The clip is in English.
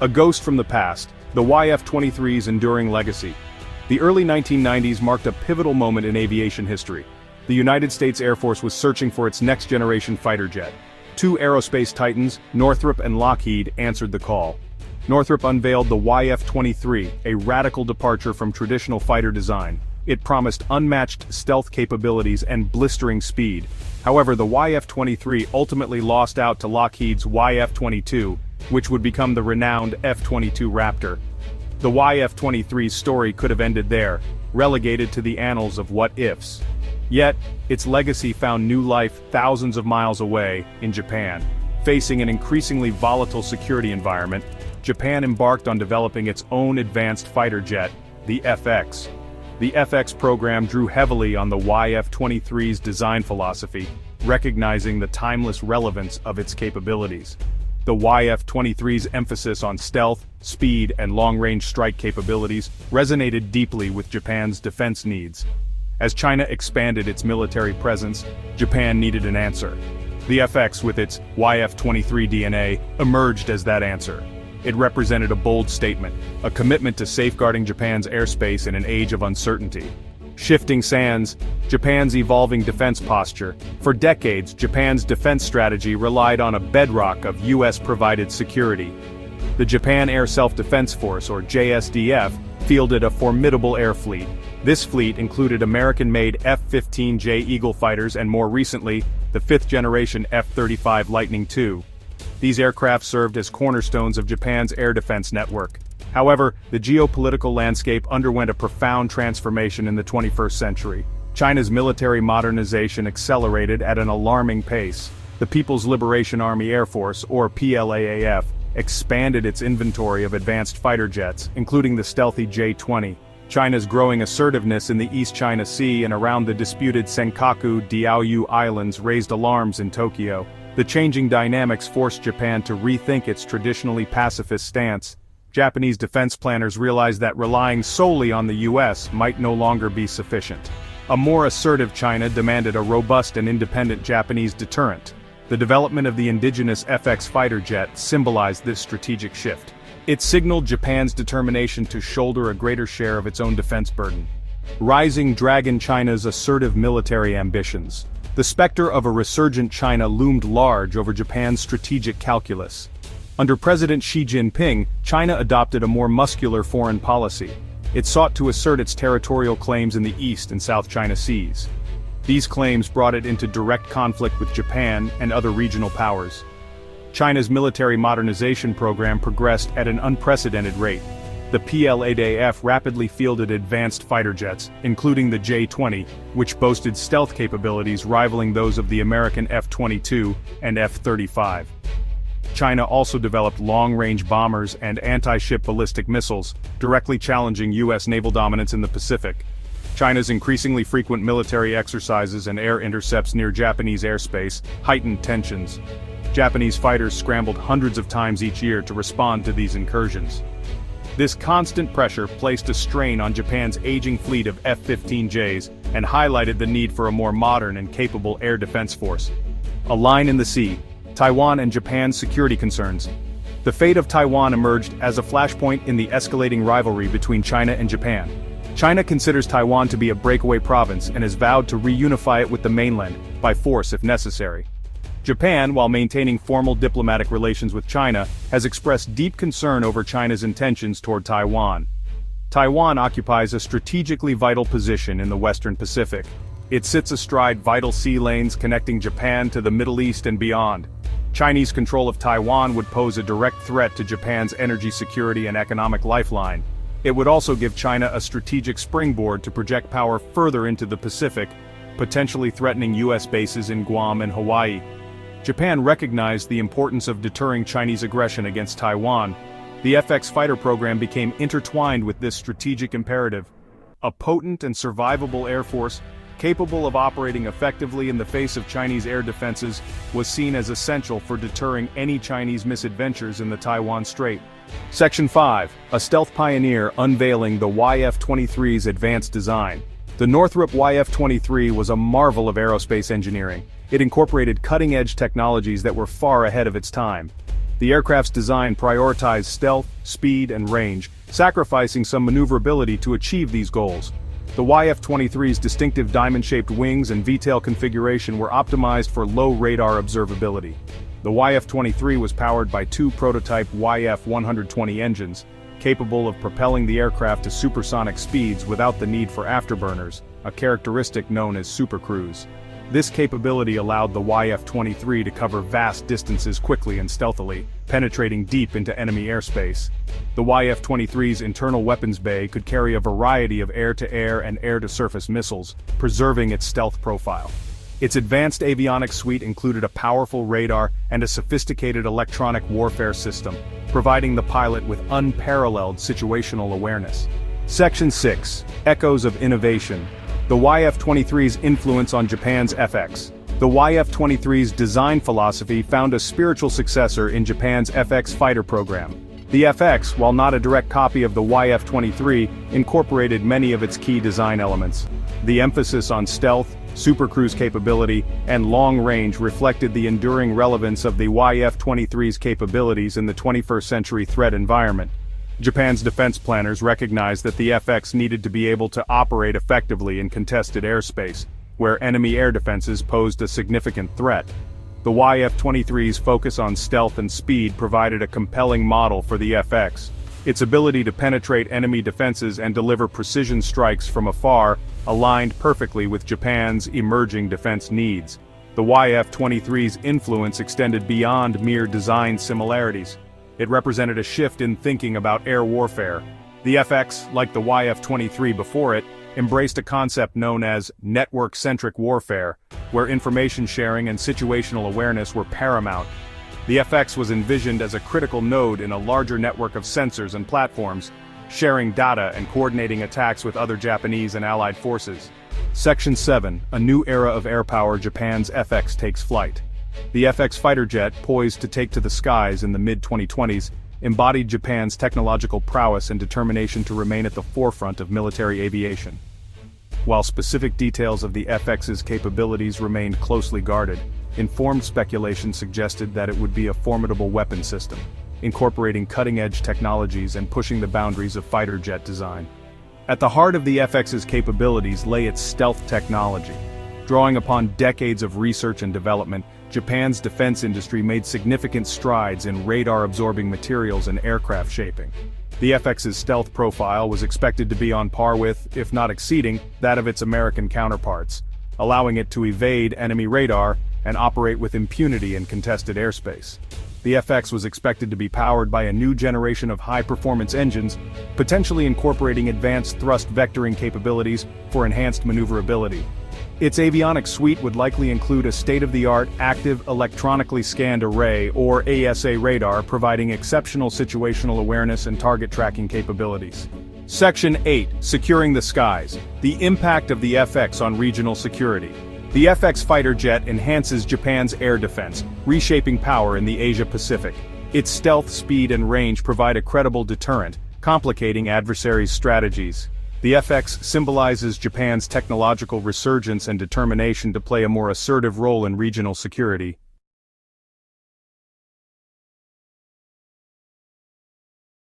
A ghost from the past, the YF-23's enduring legacy. The early 1990s marked a pivotal moment in aviation history. The United States Air Force was searching for its next-generation fighter jet. Two aerospace titans, Northrop and Lockheed, answered the call. Northrop unveiled the YF-23, a radical departure from traditional fighter design. It promised unmatched stealth capabilities and blistering speed. However, the YF-23 ultimately lost out to Lockheed's YF-22, which would become the renowned F-22 Raptor. The YF-23's story could have ended there, relegated to the annals of what-ifs. Yet, its legacy found new life thousands of miles away, in Japan. Facing an increasingly volatile security environment, Japan embarked on developing its own advanced fighter jet, the FX. The FX program drew heavily on the YF-23's design philosophy, recognizing the timeless relevance of its capabilities. The YF-23's emphasis on stealth, speed, and long-range strike capabilities resonated deeply with Japan's defense needs. As China expanded its military presence, Japan needed an answer. The FX, with its YF-23 DNA, emerged as that answer. It represented a bold statement, a commitment to safeguarding Japan's airspace in an age of uncertainty. Shifting sands, Japan's evolving defense posture. For decades, Japan's defense strategy relied on a bedrock of US-provided security. The Japan Air Self-Defense Force, or JSDF, fielded a formidable air fleet. This fleet included American-made F-15J Eagle fighters and more recently, the fifth-generation F-35 Lightning II. These aircraft served as cornerstones of Japan's air defense network. However, the geopolitical landscape underwent a profound transformation in the 21st century. China's military modernization accelerated at an alarming pace. The People's Liberation Army Air Force, or PLAAF, expanded its inventory of advanced fighter jets, including the stealthy J-20. China's growing assertiveness in the East China Sea and around the disputed Senkaku-Diaoyu Islands raised alarms in Tokyo. The changing dynamics forced Japan to rethink its traditionally pacifist stance. Japanese defense planners realized that relying solely on the US might no longer be sufficient. A more assertive China demanded a robust and independent Japanese deterrent. The development of the indigenous FX fighter jet symbolized this strategic shift. It signaled Japan's determination to shoulder a greater share of its own defense burden. Rising Dragon China's assertive military ambitions. The specter of a resurgent China loomed large over Japan's strategic calculus. Under President Xi Jinping, China adopted a more muscular foreign policy. It sought to assert its territorial claims in the East and South China Seas. These claims brought it into direct conflict with Japan and other regional powers. China's military modernization program progressed at an unprecedented rate. The PLAAF rapidly fielded advanced fighter jets, including the J-20, which boasted stealth capabilities rivaling those of the American F-22 and F-35. China also developed long-range bombers and anti-ship ballistic missiles, directly challenging US naval dominance in the Pacific. China's increasingly frequent military exercises and air intercepts near Japanese airspace heightened tensions. Japanese fighters scrambled hundreds of times each year to respond to these incursions. This constant pressure placed a strain on Japan's aging fleet of F-15Js and highlighted the need for a more modern and capable air defense force. A line in the sea. Taiwan and Japan's security concerns. The fate of Taiwan emerged as a flashpoint in the escalating rivalry between China and Japan. China considers Taiwan to be a breakaway province and has vowed to reunify it with the mainland, by force if necessary. Japan, while maintaining formal diplomatic relations with China, has expressed deep concern over China's intentions toward Taiwan. Taiwan occupies a strategically vital position in the Western Pacific. It sits astride vital sea lanes connecting Japan to the Middle East and beyond. Chinese control of Taiwan would pose a direct threat to Japan's energy security and economic lifeline. It would also give China a strategic springboard to project power further into the Pacific, potentially threatening US bases in Guam and Hawaii. Japan recognized the importance of deterring Chinese aggression against Taiwan. The FX fighter program became intertwined with this strategic imperative. A potent and survivable air force, capable of operating effectively in the face of Chinese air defenses, was seen as essential for deterring any Chinese misadventures in the Taiwan Strait. Section 5. A stealth pioneer unveiling the YF-23's advanced design. The Northrop YF-23 was a marvel of aerospace engineering. It incorporated cutting-edge technologies that were far ahead of its time. The aircraft's design prioritized stealth, speed, and range, sacrificing some maneuverability to achieve these goals. The YF-23's distinctive diamond-shaped wings and V-tail configuration were optimized for low radar observability. The YF-23 was powered by two prototype YF-120 engines, capable of propelling the aircraft to supersonic speeds without the need for afterburners, a characteristic known as supercruise. This capability allowed the YF-23 to cover vast distances quickly and stealthily, penetrating deep into enemy airspace. The YF-23's internal weapons bay could carry a variety of air-to-air and air-to-surface missiles, preserving its stealth profile. Its advanced avionics suite included a powerful radar and a sophisticated electronic warfare system, providing the pilot with unparalleled situational awareness. Section 6. Echoes of Innovation. The YF-23's influence on Japan's FX. The YF-23's design philosophy found a spiritual successor in Japan's FX fighter program. The FX, while not a direct copy of the YF-23, incorporated many of its key design elements. The emphasis on stealth, supercruise capability, and long range reflected the enduring relevance of the YF-23's capabilities in the 21st century threat environment. Japan's defense planners recognized that the FX needed to be able to operate effectively in contested airspace, where enemy air defenses posed a significant threat. The YF-23's focus on stealth and speed provided a compelling model for the FX. Its ability to penetrate enemy defenses and deliver precision strikes from afar aligned perfectly with Japan's emerging defense needs. The YF-23's influence extended beyond mere design similarities. It represented a shift in thinking about air warfare. The FX, like the YF-23 before it, embraced a concept known as network-centric warfare, where information sharing and situational awareness were paramount. The FX was envisioned as a critical node in a larger network of sensors and platforms, sharing data and coordinating attacks with other Japanese and allied forces. Section 7. A new era of air power. Japan's FX takes flight. The FX fighter jet, poised to take to the skies in the mid-2020s, embodied Japan's technological prowess and determination to remain at the forefront of military aviation. While specific details of the FX's capabilities remained closely guarded, informed speculation suggested that it would be a formidable weapon system, incorporating cutting-edge technologies and pushing the boundaries of fighter jet design. At the heart of the FX's capabilities lay its stealth technology. Drawing upon decades of research and development, Japan's defense industry made significant strides in radar-absorbing materials and aircraft shaping. The FX's stealth profile was expected to be on par with, if not exceeding, that of its American counterparts, allowing it to evade enemy radar and operate with impunity in contested airspace. The FX was expected to be powered by a new generation of high-performance engines, potentially incorporating advanced thrust vectoring capabilities for enhanced maneuverability. Its avionics suite would likely include a state-of-the-art active electronically scanned array or ASA radar, providing exceptional situational awareness and target tracking capabilities. Section 8. Securing the skies. The impact of the FX on regional security. The FX fighter jet enhances Japan's air defense, reshaping power in the Asia-Pacific. Its stealth, speed, and range provide a credible deterrent, complicating adversaries' strategies. The FX symbolizes Japan's technological resurgence and determination to play a more assertive role in regional security.